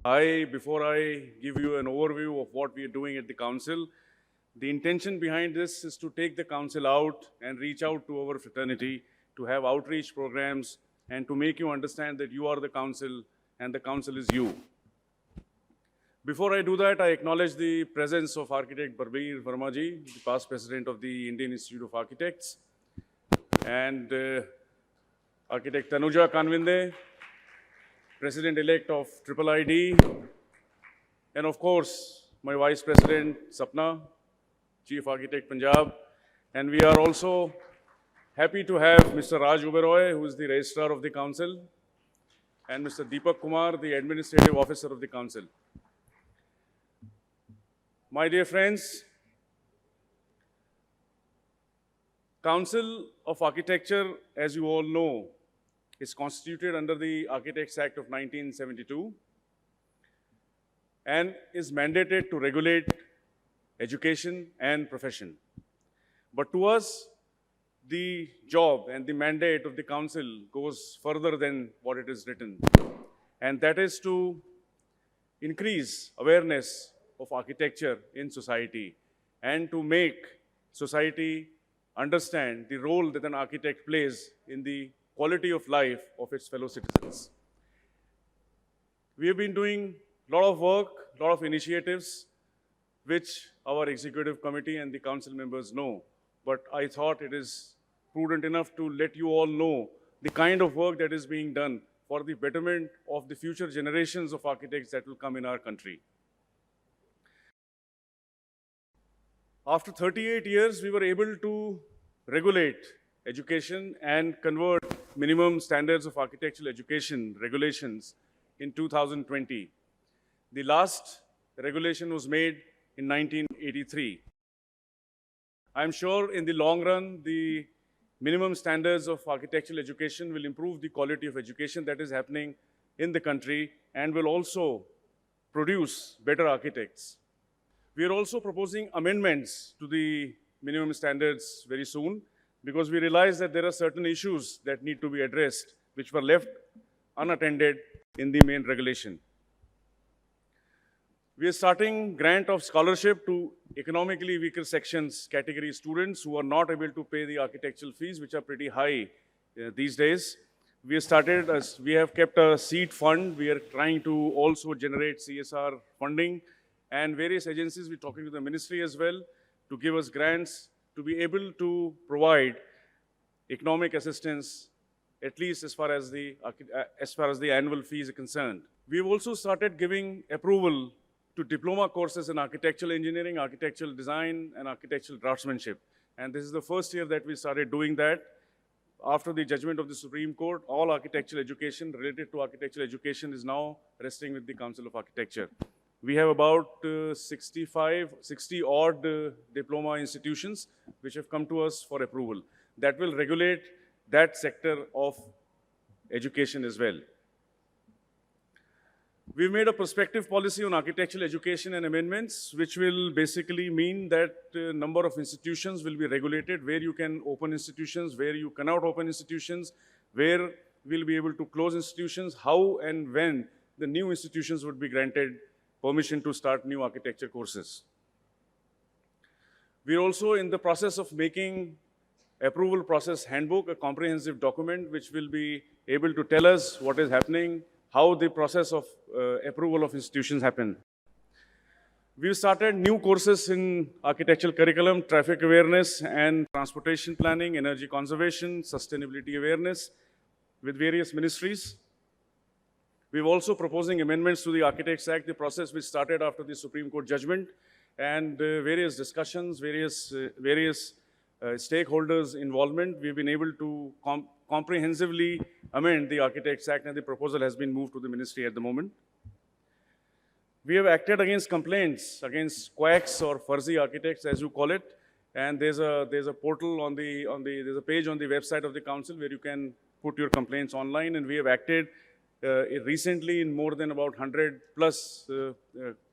Before I give you an overview of what we are doing at the council, the intention behind this is to take the council out and reach out to our fraternity, to have outreach programs, and to make you understand that you are the council and the council is you. Before I do that, I acknowledge the presence of architect Barbir Vermaji, the past president of the Indian Institute of Architects, and architect Tanuja Kanvinde, president-elect of IIID, and of course, my vice president, Sapna, chief architect, Punjab. And we are also happy to have Mr. Raj Uberoy, who is the registrar of the council, and Mr. Deepak Kumar, the administrative officer of the council. My dear friends, Council of Architecture, as you all know, is constituted under the Architects Act of 1972 and is mandated to regulate education and profession. But to us, the job and the mandate of the council goes further than what it is written. And that is to increase awareness of architecture in society and to make society understand the role that an architect plays in the quality of life of its fellow citizens. We have been doing a lot of work, a lot of initiatives, which our executive committee and the council members know. But I thought it is prudent enough to let you all know the kind of work that is being done for the betterment of the future generations of architects that will come in our country. After 38 years, we were able to regulate education and convert minimum standards of architectural education regulations in 2020. The last regulation was made in 1983. I'm sure in the long run, the minimum standards of architectural education will improve the quality of education that is happening in the country and will also produce better architects. We are also proposing amendments to the minimum standards very soon because we realize that there are certain issues that need to be addressed which were left unattended in the main regulation. We are starting grant of scholarship to economically weaker sections category students who are not able to pay the architectural fees, which are pretty high these days. We have kept a seed fund. We are trying to also generate CSR funding, and various agencies, we're talking to the ministry as well, to give us grants to be able to provide economic assistance, at least as far as the annual fees are concerned. We've also started giving approval to diploma courses in architectural engineering, architectural design, and architectural draftsmanship. And this is the first year that we started doing that. After the judgment of the Supreme Court, all architectural education related to architectural education is now resting with the Council of Architecture. We have about 60 odd diploma institutions which have come to us for approval. That will regulate that sector of education as well. We've made a prospective policy on architectural education and amendments, which will basically mean that a number of institutions will be regulated, where you can open institutions, where you cannot open institutions, where we'll be able to close institutions, how and when the new institutions would be granted permission to start new architecture courses. We're also in the process of making approval process handbook, a comprehensive document which will be able to tell us what is happening, how the process of approval of institutions happen. We've started new courses in architectural curriculum, traffic awareness and transportation planning, energy conservation, sustainability awareness with various ministries. We're also proposing amendments to the Architects Act, the process which started after the Supreme Court judgment, and various discussions, various stakeholders' involvement. We've been able to comprehensively amend the Architects Act, and the proposal has been moved to the ministry at the moment. We have acted against complaints against quacks or fuzzy architects, as you call it, and there's a portal there's a page on the website of the council where you can put your complaints online, and we have acted recently in more than about 100 plus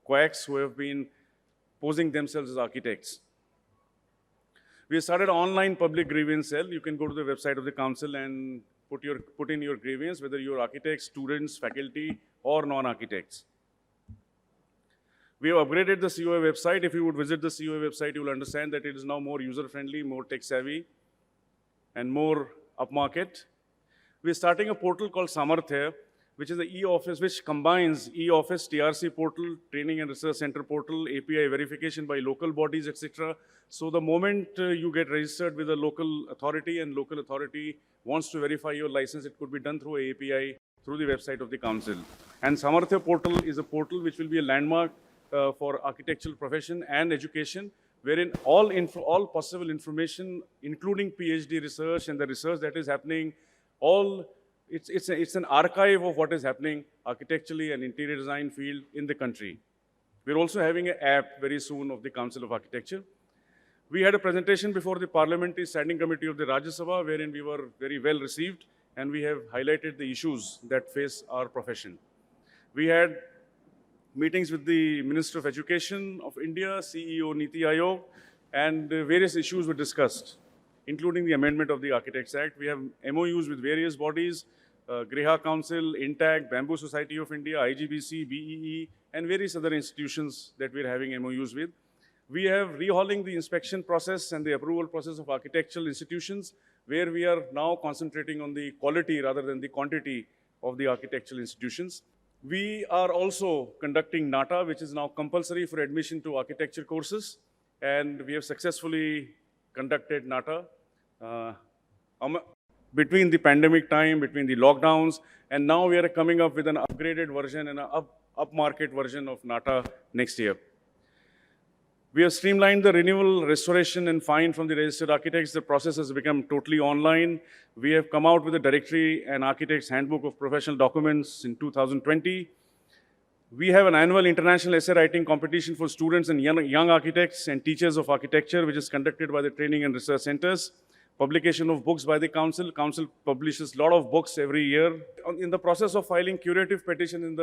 quacks who have been posing themselves as architects. We have started an online public grievance cell. You can go to the website of the council and put in your grievance, whether you're architects, students, faculty, or non-architects. We have upgraded the COA website. If you would visit the COA website, you will understand that it is now more user-friendly, more tech-savvy, and more upmarket. We're starting a portal called Samarthya, which is the e-office, which combines e-office, TRC portal, training and research center portal, API verification by local bodies, etc. So the moment you get registered with a local authority and local authority wants to verify your license, it could be done through an API through the website of the council. And Samarthya portal is a portal which will be a landmark for architectural profession and education, wherein all possible information, including PhD research and the research that is happening, it's an archive of what is happening architecturally and interior design field in the country. We're also having an app very soon of the Council of Architecture. We had a presentation before the Parliamentary Standing Committee of the Rajya Sabha, wherein we were very well received, and we have highlighted the issues that face our profession. We had meetings with the Minister of Education of India, CEO Niti Aayog, and various issues were discussed, including the amendment of the Architects Act. We have MOUs with various bodies, Griha Council, INTAC, Bamboo Society of India, IGBC, BEE, and various other institutions that we're having MOUs with. We have rehauling the inspection process and the approval process of architectural institutions, where we are now concentrating on the quality rather than the quantity of the architectural institutions. We are also conducting NATA, which is now compulsory for admission to architecture courses, and we have successfully conducted NATA between the pandemic time, between the lockdowns, and now we are coming up with an upgraded version and an upmarket version of NATA next year. We have streamlined the renewal, restoration, and fine from the registered architects. The process has become totally online. We have come out with a directory and architect's handbook of professional documents in 2020. We have an annual international essay writing competition for students and young architects and teachers of architecture, which is conducted by the training and research centers. Publication of books by the council. Council publishes a lot of books every year. In the process of filing curative petition in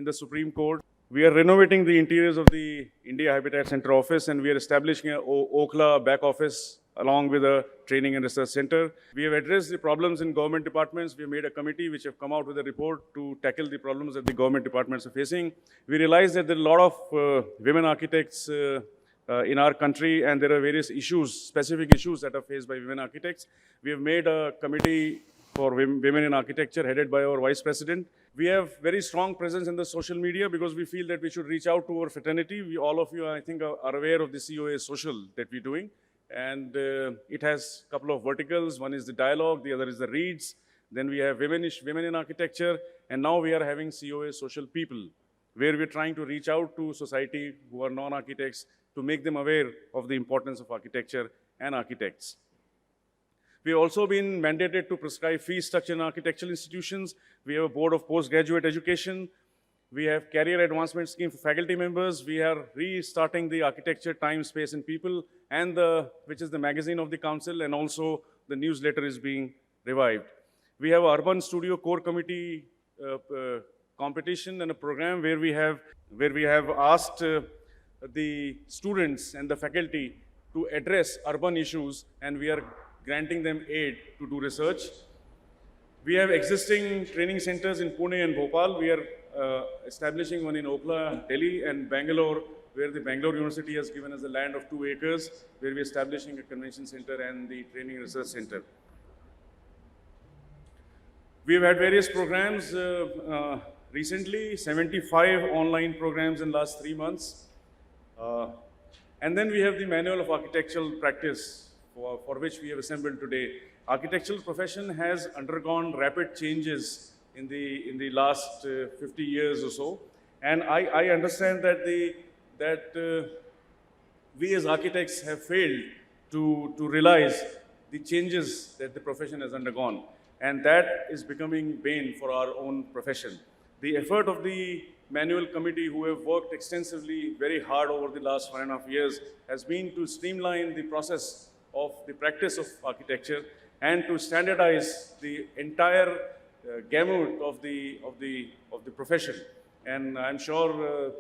the Supreme Court, we are renovating the interiors of the India Habitat Center office, and we are establishing an Okhla back office along with a training and research center. We have addressed the problems in government departments. We have made a committee which have come out with a report to tackle the problems that the government departments are facing. We realize that there are a lot of women architects in our country, and there are various issues, specific issues that are faced by women architects. We have made a committee for women in architecture headed by our vice president. We have very strong presence in the social media because we feel that we should reach out to our fraternity. All of you, I think, are aware of the COA social that we're doing. And it has a couple of verticals. One is the dialogue, the other is the reads. Then we have women in architecture. And now we are having COA social people, where we're trying to reach out to society who are non-architects to make them aware of the importance of architecture and architects. We've also been mandated to prescribe fee structure in architectural institutions. We have a board of postgraduate education. We have career advancement scheme for faculty members. We are restarting the architecture, time, space, and people, and which is the magazine of the council, and also the newsletter is being revived. We have an urban studio core committee competition and a program where we have asked the students and the faculty to address urban issues, and we are granting them aid to do research. We have existing training centers in Pune and Bhopal. We are establishing one in Okhla, Delhi, and Bangalore, where the Bangalore University has given us a land of 2 acres, where we are establishing a convention center and the training research center. We have had various programs recently, 75 online programs in the last 3 months. And then we have the manual of architectural practice, for which we have assembled today. Architectural profession has undergone rapid changes in the last 50 years or so, and I understand that we as architects have failed to realize the changes that the profession has undergone, and that is becoming bane for our own profession. The effort of the manual committee, who have worked extensively, very hard over the last 1.5 years, has been to streamline the process of the practice of architecture and to standardize the entire gamut of the profession. And I'm sure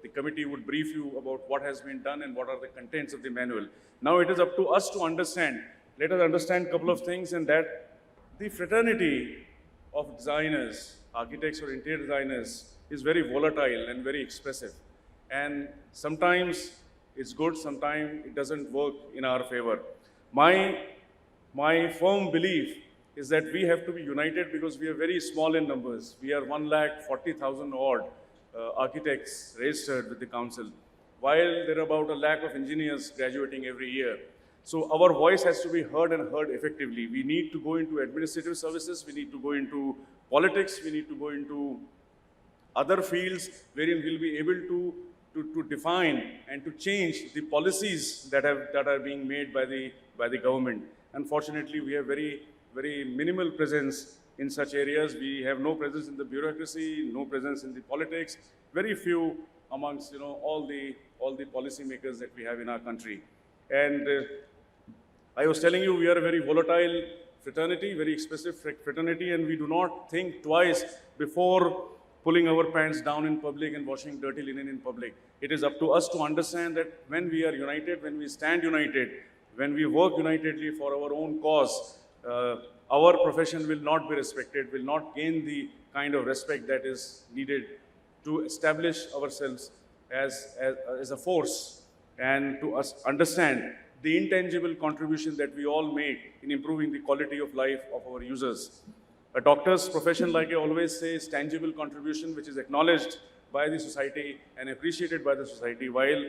the committee would brief you about what has been done and what are the contents of the manual. Now it is up to us to understand. Let us understand a couple of things, and that the fraternity of designers, architects or interior designers, is very volatile and very expressive. And sometimes it's good, sometimes it doesn't work in our favor. My firm belief is that we have to be united because we are very small in numbers. We are 1,40,000 odd architects registered with the council, while there are about 1 lakh of engineers graduating every year. So our voice has to be heard and heard effectively. We need to go into administrative services, we need to go into politics, we need to go into other fields wherein we'll be able to define and to change the policies that are being made by the government. Unfortunately, we have very minimal presence in such areas. We have no presence in the bureaucracy, no presence in the politics, very few amongst all the policymakers that we have in our country. And I was telling you, we are a very volatile fraternity, very expressive fraternity, and we do not think twice before pulling our pants down in public and washing dirty linen in public. It is up to us to understand that when we are united, when we stand united, when we work unitedly for our own cause, our profession will not be respected, will not gain the kind of respect that is needed to establish ourselves as a force, and to us understand the intangible contribution that we all make in improving the quality of life of our users. A doctor's profession, like I always say, is tangible contribution which is acknowledged by the society and appreciated by the society, while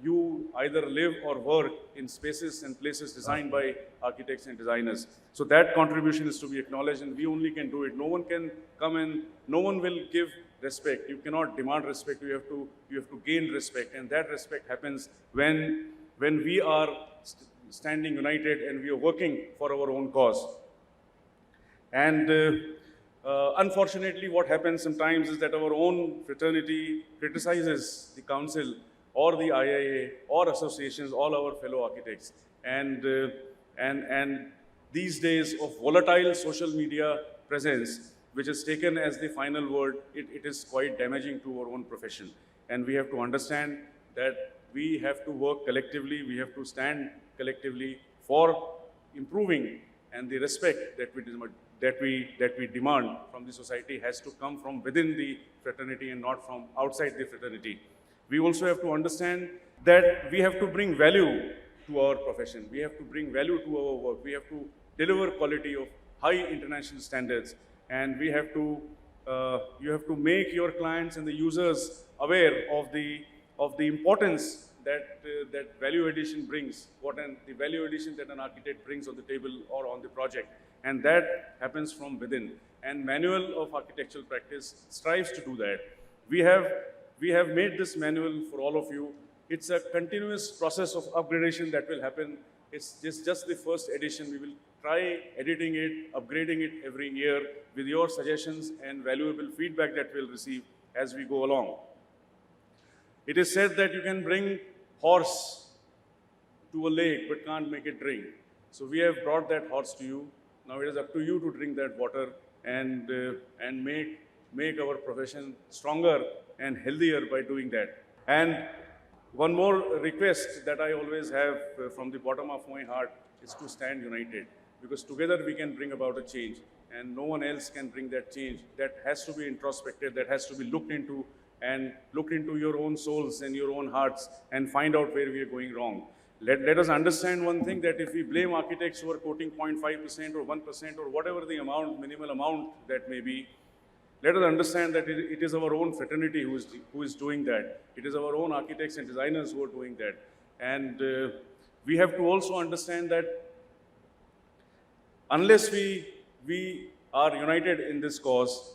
you either live or work in spaces and places designed by architects and designers. So that contribution is to be acknowledged, and we only can do it. No one can come and no one will give respect. You cannot demand respect, you have to gain respect, and that respect happens when we are standing united and we are working for our own cause. And unfortunately, what happens sometimes is that our own fraternity criticizes the council or the IIA or associations, all our fellow architects. And these days of volatile social media presence, which is taken as the final word, it is quite damaging to our own profession. And we have to understand that we have to work collectively, we have to stand collectively for improving, and the respect that we demand from the society has to come from within the fraternity and not from outside the fraternity. We also have to understand that we have to bring value to our profession. We have to bring value to our work. We have to deliver quality of high international standards, and we have to you have to make your clients and the users aware of the importance that value addition brings, the value addition that an architect brings on the table or on the project, and that happens from within. And Manual of Architectural Practice strives to do that. We have made this manual for all of you. It's a continuous process of upgradation that will happen. It's just the first edition. We will try editing it, upgrading it every year with your suggestions and valuable feedback that we'll receive as we go along. It is said that you can bring horse to a lake but can't make it drink. So we have brought that horse to you. Now it is up to you to drink that water and make our profession stronger and healthier by doing that. And one more request that I always have from the bottom of my heart is to stand united, because together we can bring about a change, and no one else can bring that change. That has to be introspected, that has to be looked into, and look into your own souls and your own hearts and find out where we are going wrong. Let us understand one thing, that if we blame architects who are quoting 0.5% or 1% or whatever the amount, minimal amount that may be, let us understand that it is our own fraternity who is doing that. It is our own architects and designers who are doing that. And we have to also understand that unless we are united in this cause,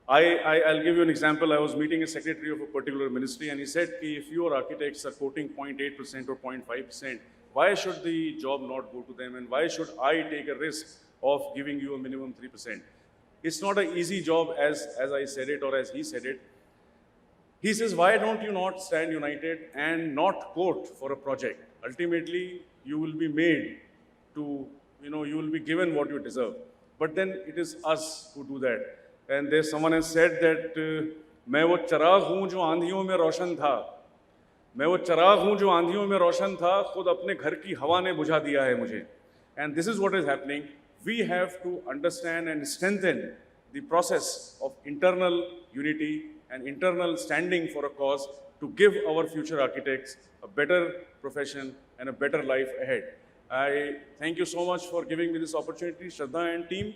I'll give you an example. I was meeting a secretary of a particular ministry, and he said, if your architects are quoting 0.8% or 0.5%, why should the job not go to them, and why should I take a risk of giving you a minimum 3%? It's not an easy job as I said it or as he said it. He says, why don't you not stand united and not quote for a project? Ultimately, you will be made to, you will be given what you deserve. But then it is us who do that. And there's someone has said that, मैं वो चराग हूँ जो आंधियों में रोशन था, मैं वो चराग हूँ जो आंधियों में रोशन था, खुद अपने घर की हवा ने बुझा दिया है मुझे. And this is what is happening. We have to understand and strengthen the process of internal unity and internal standing for a cause to give our future architects a better profession and a better life ahead. I thank you so much for giving me this opportunity, Shraddha and team,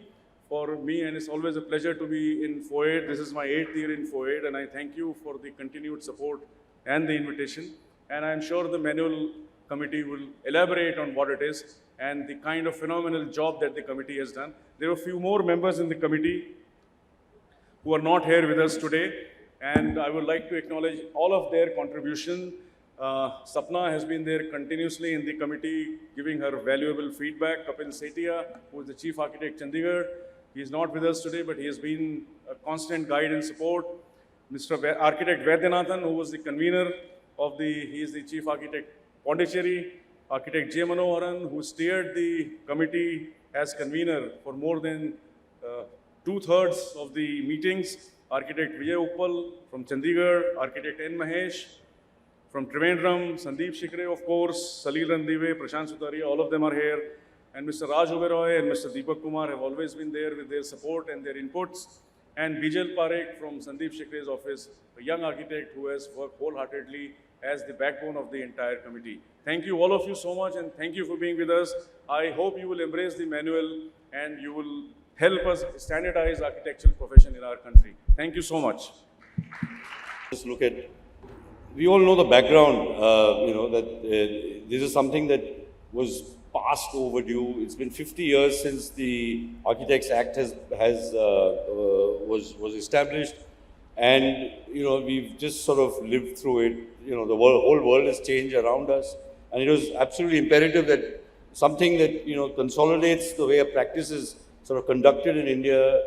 for me, and it's always a pleasure to be in Foaid. This is my 8th year in Foaid, and I thank you for the continued support and the invitation. And I'm sure the manual committee will elaborate on what it is and the kind of phenomenal job that the committee has done. There are a few more members in the committee who are not here with us today, and I would like to acknowledge all of their contribution. Sapna has been there continuously in the committee, giving her valuable feedback. Kapil Setia, who is the Chief Architect, Chandigarh, he is not with us today, but he has been a constant guide and support. Mr. Architect Vaidyanathan, who was the convener of he is the Chief Architect, Pondicherry. Architect J. Manoharan, who steered the committee as convener for more than 2/3 of the meetings. Architect Vijay Uppal from Chandigarh, Architect N. Mahesh from Trivandrum, Sandeep Shikre, of course, Salil, Ranadive, Prashant Sutaria, all of them are here. And Mr. Raj Oberoi and Mr. Deepak Kumar have always been there with their support and their inputs. And Bijal Parekh from Sandeep Shikre's office, a young architect who has worked wholeheartedly as the backbone of the entire committee. Thank you, all of you, so much, and thank you for being with us. I hope you will embrace the manual and you will help us standardize architectural profession in our country. Thank you so much. Just look at, we all know the background, that this is something that was past overdue. It's been 50 years since the Architects Act was established, and we've just sort of lived through it. The whole world has changed around us, and it was absolutely imperative that something that consolidates the way a practice is sort of conducted in India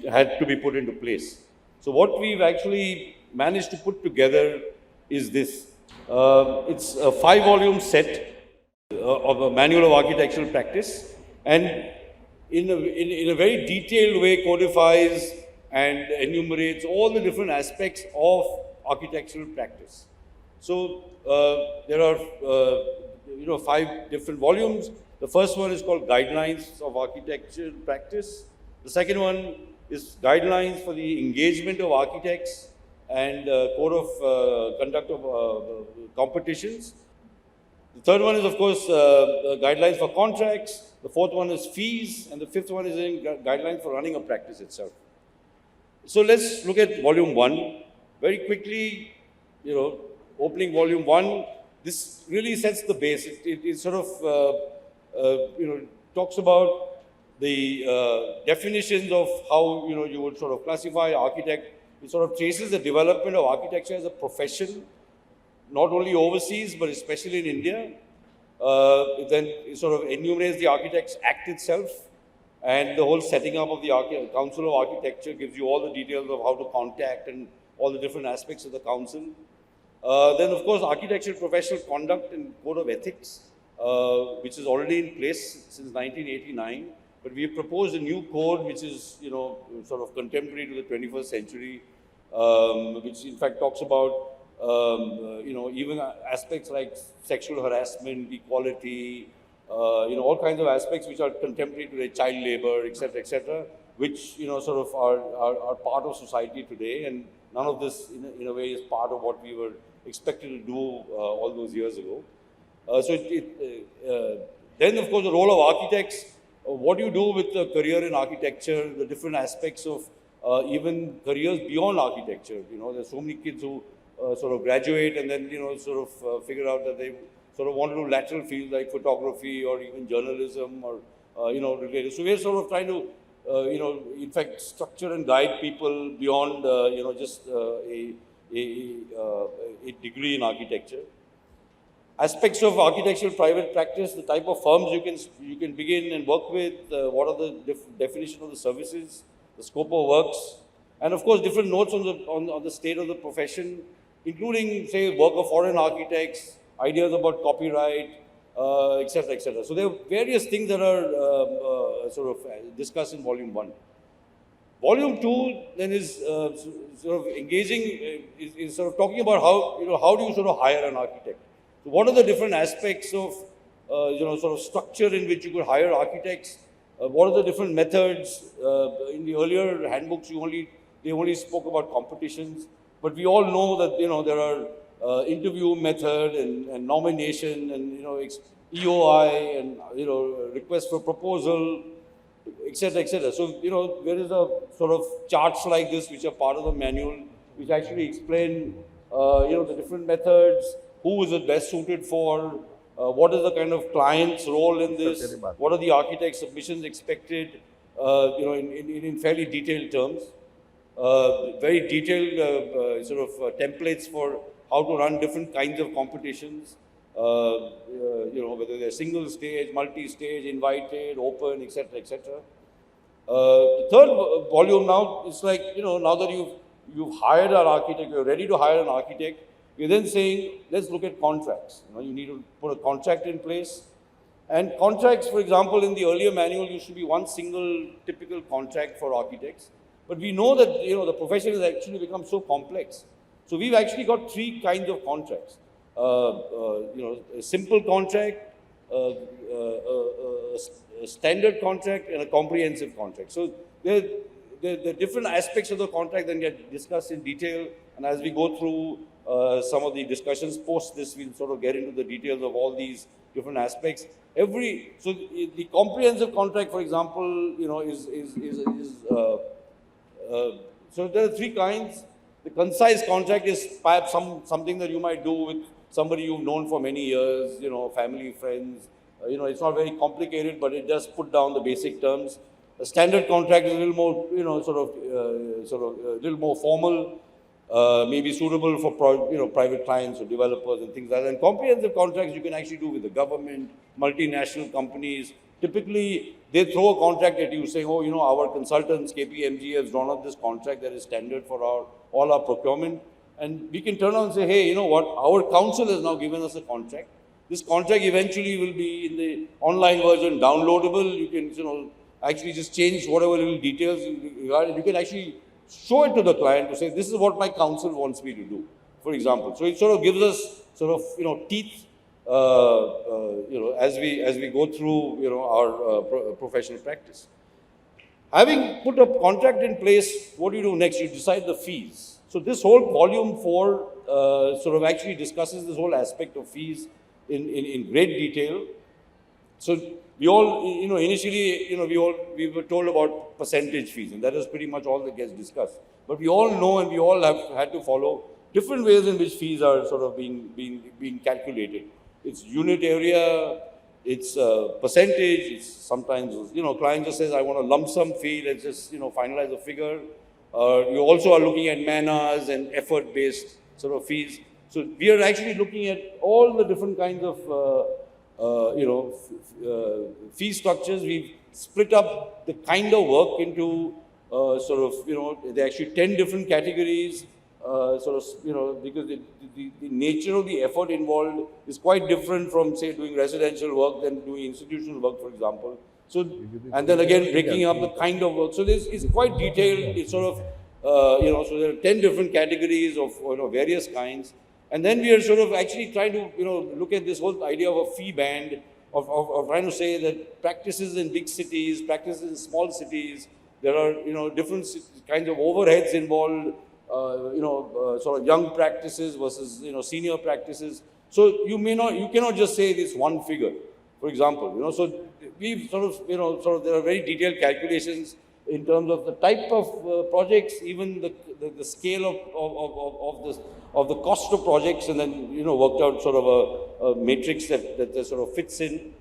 had to be put into place. So what we've actually managed to put together is this. It's a 5-volume set of a manual of architectural practice, and in a very detailed way codifies and enumerates all the different aspects of architectural practice. So there are 5 different volumes. The first one is called Guidelines of Architectural Practice. The second one is Guidelines for the Engagement of Architects and Code of Conduct of Competitions. The third one is, of course, Guidelines for Contracts. The fourth one is Fees, and the fifth one is Guidelines for running a practice itself. So let's look at Volume 1. Very quickly, opening Volume 1, this really sets the base. It sort of, talks about the definitions of how, you would sort of classify architect. It sort of traces the development of architecture as a profession, not only overseas, but especially in India. Then it sort of enumerates the Architects Act itself, and the whole setting up of the Council of Architecture gives you all the details of how to contact and all the different aspects of the council. Then, of course, Architectural Professional Conduct and Code of Ethics, which is already in place since 1989. But we have proposed a new code which is, sort of contemporary to the 21st century, which in fact talks about, even aspects like sexual harassment, equality, all kinds of aspects which are contemporary to child labor, etc., which, sort of are part of society today. And none of this, in a way, is part of what we were expected to do all those years ago. Then, of course, the role of architects. What do you do with a career in architecture, the different aspects of even careers beyond architecture? There's so many kids who sort of graduate and then, sort of figure out that they sort of want to do lateral fields like photography or even journalism or, related. So we're sort of trying to, in fact, structure and guide people beyond, just a degree in architecture. Aspects of architectural private practice, the type of firms you can begin and work with, what are the definition of the services, the scope of works, and of course different notes on the state of the profession, including, say, work of foreign architects, ideas about copyright, etc., etc. So there are various things that are sort of discussed in Volume 1. Volume 2 then is sort of engaging, is sort of talking about how do you sort of hire an architect. So what are the different aspects of, sort of structure in which you could hire architects? What are the different methods? In the earlier handbooks, they only spoke about competitions. but we all know that, there are interview method and nomination and, EOI and, request for proposal, etc., etc. So, there is a sort of charts like this which are part of the manual, which actually explain, the different methods, who is it best suited for, what is the kind of client's role in this, what are the architect submissions expected, in fairly detailed terms. Very detailed templates for how to run different kinds of competitions, whether they're single stage, multi-stage, invited, open, etc., etc. The third volume now is like, now that you've hired an architect, you're ready to hire an architect, you're then saying, let's look at contracts. You need to put a contract in place. And contracts, for example, in the earlier manual, used to be one single typical contract for architects. But we know that, the profession has actually become so complex. So we've actually got three kinds of contracts. A simple contract, a standard contract, and a comprehensive contract. So the different aspects of the contract then get discussed in detail. And as we go through some of the discussions post this, we'll sort of get into the details of all these different aspects. So the comprehensive contract, for example, so there are three kinds. The concise contract is perhaps something that you might do with somebody you've known for many years, family, friends. It's not very complicated, but it does put down the basic terms. A standard contract is a little more, a little more formal, maybe suitable for private clients or developers and things like that. And comprehensive contracts you can actually do with the government, multinational companies. Typically, they throw a contract at you saying, our consultants, KPMG, has drawn up this contract that is standard for all our procurement. And we can turn around and say, hey, you know what, our council has now given us a contract. This contract eventually will be in the online version downloadable. You can, actually just change whatever little details you can actually show it to the client to say, this is what my council wants me to do, for example. So it sort of gives us teeth, as we go through, our professional practice. Having put a contract in place, what do you do next? You decide the fees. So this whole volume 4 actually discusses this whole aspect of fees in great detail. So we all, initially, we were told about percentage fees, and that is pretty much all that gets discussed. But we all know, and we all have had to follow different ways in which fees are sort of being calculated. It's unit area, it's percentage, it's sometimes, client just says, I want a lump sum fee, let's just, finalize a figure. You also are looking at man hours and effort-based sort of fees. So we are actually looking at all the different kinds of, fee structures. We've split up the kind of work into there are actually 10 different categories, because the nature of the effort involved is quite different from, say, doing residential work than doing institutional work, for example. So, and then again, breaking up the kind of work. So it's quite detailed. It's sort of, so there are 10 different categories of various kinds. And then we are sort of actually trying to, look at this whole idea of a fee band, of trying to say that practices in big cities, practices in small cities, there are, different kinds of overheads involved, sort of young practices versus, senior practices. So you cannot just say this one figure, for example, so we've there are very detailed calculations in terms of the type of projects, even the scale of the cost of projects, and then, worked out sort of a matrix that sort of fits in.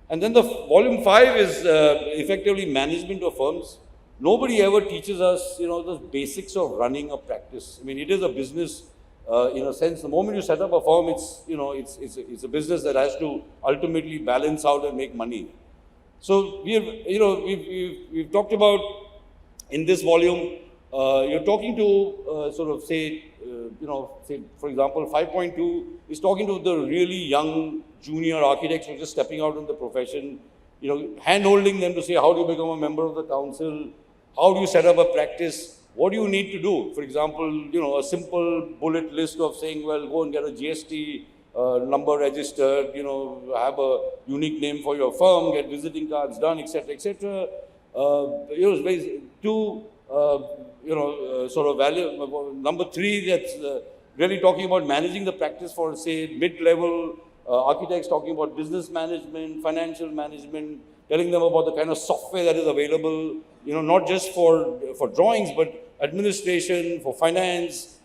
And then the volume 5 is effectively management of firms. Nobody ever teaches us, the basics of running a practice. I mean, it is a business, in a sense. The moment you set up a firm, it's a business that has to ultimately balance out and make money. So we've talked about in this volume, you're talking to say, for example, 5.2 is talking to the really young junior architects who are just stepping out in the profession, hand-holding them to say, how do you become a member of the council? How do you set up a practice? What do you need to do? For example, a simple bullet list of saying, well, go and get a GST number registered, have a unique name for your firm, get visiting cards done, etc., etc. sort of value. Number three, that's really talking about managing the practice for, say, mid-level architects, talking about business management, financial management, telling them about the kind of software that is available, not just for drawings, but administration, for finance,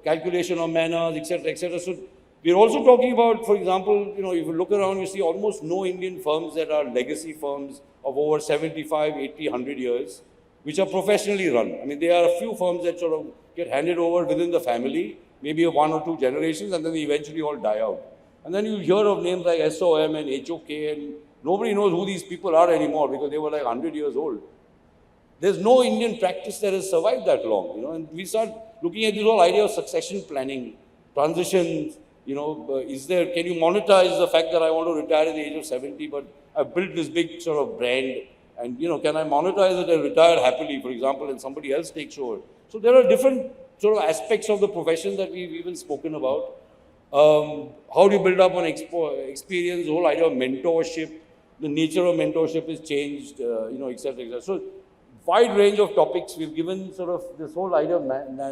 calculation of manners, etc., etc. So we're also talking about, for example, if you look around, you see almost no Indian firms that are legacy firms of over 75, 80, 100 years, which are professionally run. I mean, there are a few firms that sort of get handed over within the family, maybe of one or two generations, and then they eventually all die out. And then you hear of names like SOM and HOK, and nobody knows who these people are anymore because they were like 100 years old. There's no Indian practice that has survived that long, and we start looking at this whole idea of succession planning, transitions, can you monetize the fact that I want to retire at the age of 70, but I've built this big sort of brand, and, can I monetize it and retire happily, for example, and somebody else takes over? So there are different sort of aspects of the profession that we've even spoken about. How do you build up on experience, the whole idea of mentorship, the nature of mentorship is changed, et cetera, et cetera. So wide range of topics. We've given sort of this whole idea of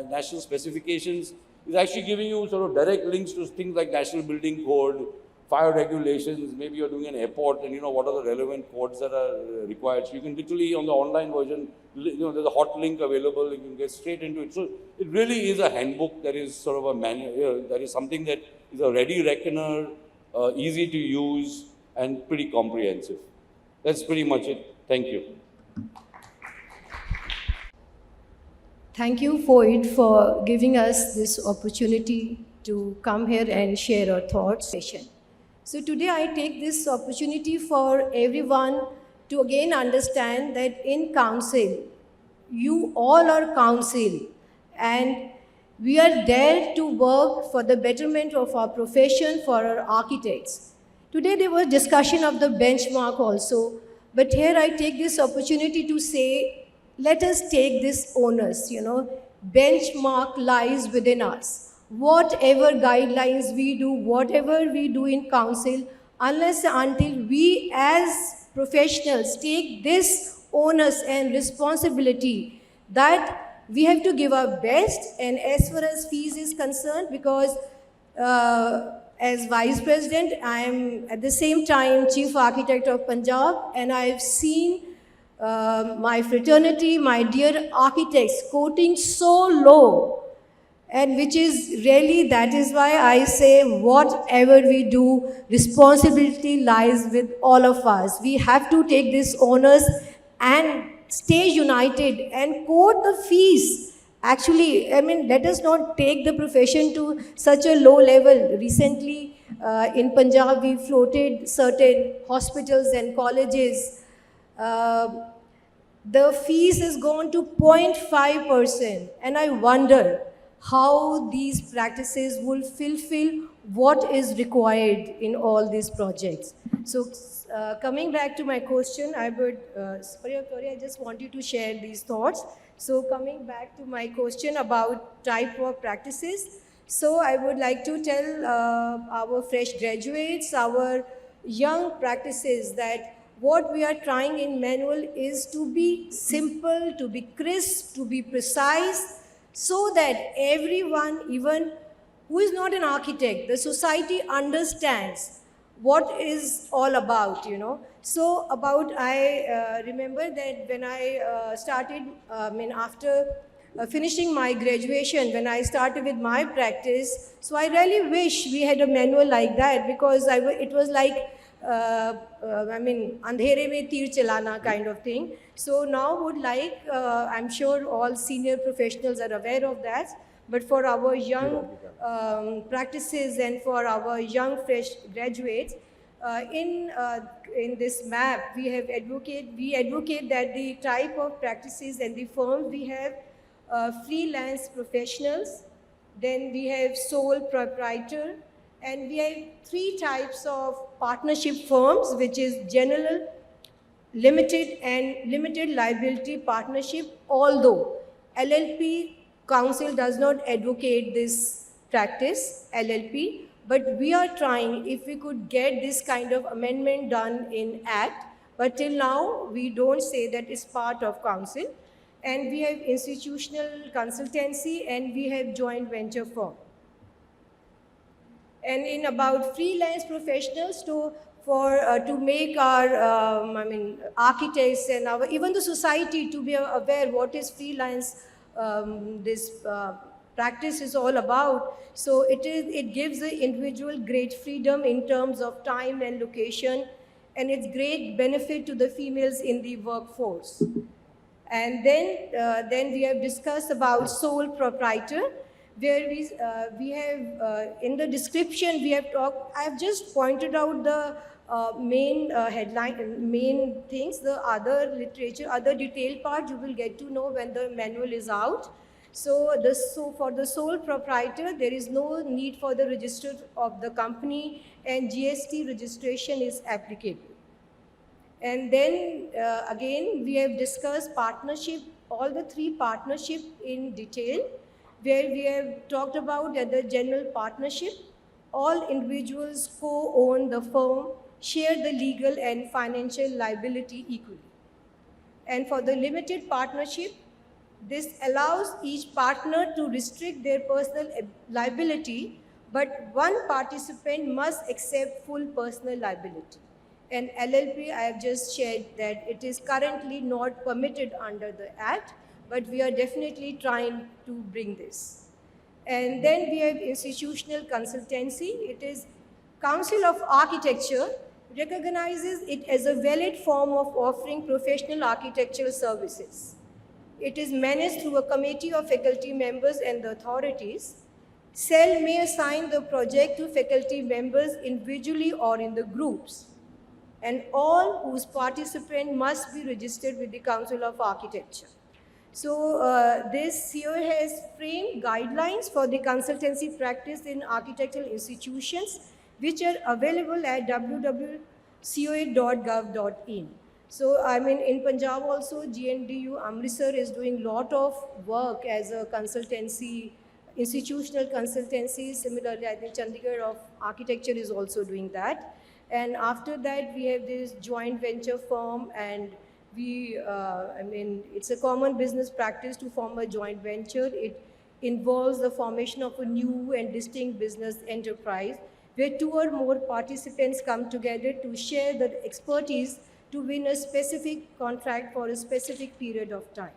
national specifications is actually giving you sort of direct links to things like National Building Code, fire regulations, maybe you're doing an airport and what are the relevant codes that are required. So you can literally, on the online version, there's a hot link available, you can get straight into it. So it really is a handbook that is sort of a manual, that is something that is a ready reckoner, easy to use, and pretty comprehensive. That's pretty much it. Thank you. Thank you, Foaid, for giving us this opportunity to come here and share our thoughts. So today I take this opportunity for everyone to again understand that in council, you all are council, and we are there to work for the betterment of our profession, for our architects. Today there was discussion of the benchmark also, but here I take this opportunity to say, let us take this onus, benchmark lies within us. Whatever guidelines we do, whatever we do in council, unless until we as professionals take this onus and responsibility that we have to give our best, and as far as fees is concerned, because as Vice President, I am at the same time Chief Architect of Punjab, and I have seen my fraternity, my dear architects, quoting so low, and which is really, that is why I say whatever we do, responsibility lies with all of us. We have to take this onus and stay united and quote the fees. Actually, let us not take the profession to such a low level. Recently, in Punjab, we floated certain hospitals and colleges. The fees has gone to 0.5%, and I wonder how these practices will fulfill what is required in all these projects. So coming back to my question, I would, sorry, I just want you to share these thoughts. So coming back to my question about type of practices, so I would like to tell our fresh graduates, our young practices, that what we are trying in manual is to be simple, to be crisp, to be precise, so that everyone, even who is not an architect, the society understands what is all about, So I remember that when I started, after finishing my graduation, when I started with my practice, so I really wish we had a manual like that, because it was like, andhere mein teer chalana kind of thing. So now would like, I'm sure all senior professionals are aware of that, but for our young practices and for our young fresh graduates, in this map, we advocate that the type of practices and the firms we have, freelance professionals, then we have sole proprietor, and we have 3 types of partnership firms, which is general, limited, and limited liability partnership, although LLP Council does not advocate this practice, LLP, but we are trying if we could get this kind of amendment done in Act, but till now we don't say that it's part of Council. and we have institutional consultancy, and we have joint venture firm. And in about freelance professionals to make our architects and our even the society to be aware what is freelance this practice is all about. So it gives the individual great freedom in terms of time and location, and it's great benefit to the females in the workforce. And then we have discussed about sole proprietor, where we have in the description we have talked. I have just pointed out the main headline, main things. The other literature, other detailed part, you will get to know when the manual is out. So for the sole proprietor, there is no need for the register of the company, and GST registration is applicable. And then again, we have discussed partnership, all the three partnership in detail, where we have talked about that the general partnership, all individuals co-own the firm, share the legal and financial liability equally. And for the limited partnership, this allows each partner to restrict their personal liability, but one participant must accept full personal liability. And LLP, I have just shared that it is currently not permitted under the Act, but we are definitely trying to bring this. And then we have institutional consultancy. It is Council of Architecture recognizes it as a valid form of offering professional architectural services. It is managed through a committee of faculty members and the authorities. CEL may assign the project to faculty members individually or in the groups, and all whose participant must be registered with the Council of Architecture. So this here has framed guidelines for the consultancy practice in architectural institutions, which are available at www.coa.gov.in. So I mean, in Punjab also, GNDU Amritsar is doing lot of work as a consultancy, institutional consultancy. Similarly, I think Chandigarh of Architecture is also doing that. And after that, we have this joint venture firm, and it's a common business practice to form a joint venture. It involves the formation of a new and distinct business enterprise, where two or more participants come together to share the expertise to win a specific contract for a specific period of time.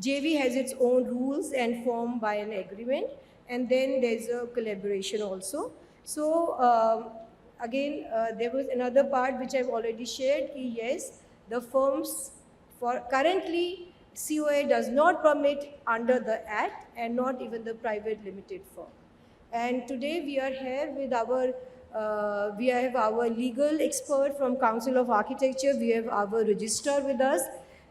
JV has its own rules and formed by an agreement, and then there's a collaboration also. So again, there was another part which I've already shared. Yes, the firms for currently COA does not permit under the Act, and not even the private limited firm. And today we are here with we have our legal expert from Council of Architecture. We have our registrar with us.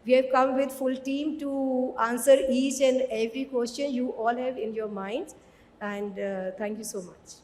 We have come with full team to answer each and every question you all have in your minds. And thank you so much.